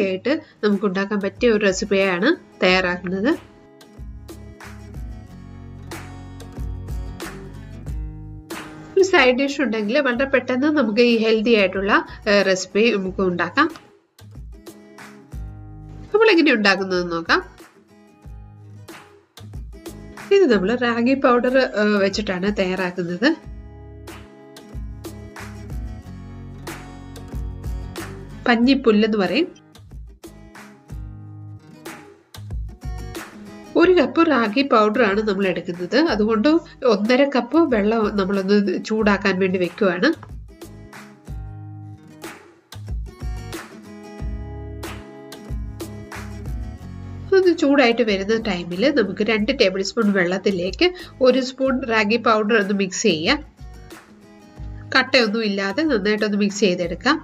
ആയിട്ട് നമുക്ക് ഉണ്ടാക്കാൻ പറ്റിയ ഒരു റെസിപ്പിയാണ് തയ്യാറാക്കുന്നത്. ഒരു സൈഡ് ഡിഷ് ഉണ്ടെങ്കിൽ വളരെ പെട്ടെന്ന് നമുക്ക് ഈ ഹെൽത്തി ആയിട്ടുള്ള റെസിപ്പി നമുക്ക് ഉണ്ടാക്കാം. നമ്മൾ എങ്ങനെ ഉണ്ടാക്കുന്നത് നോക്കാം. ഇത് നമ്മൾ റാഗി പൗഡർ വെച്ചിട്ടാണ് തയ്യാറാക്കുന്നത്. പഞ്ഞിപ്പുല്ലെന്ന് പറയും. 1 കപ്പ് റാഗി പൗഡർ ആണ് നമ്മൾ എടുക്കുന്നത്. അതുകൊണ്ട് 1.5 കപ്പ് വെള്ളം നമ്മളൊന്ന് ചൂടാക്കാൻ വേണ്ടി വെക്കുവാണ്. ഒന്ന് ചൂടായിട്ട് വരുന്ന ടൈമിൽ നമുക്ക് 2 ടേബിൾ സ്പൂൺ വെള്ളത്തിലേക്ക് 1 സ്പൂൺ റാഗി പൗഡർ ഒന്ന് മിക്സ് ചെയ്യാം. കട്ടയൊന്നും ഇല്ലാതെ നന്നായിട്ടൊന്ന് മിക്സ് ചെയ്തെടുക്കാം.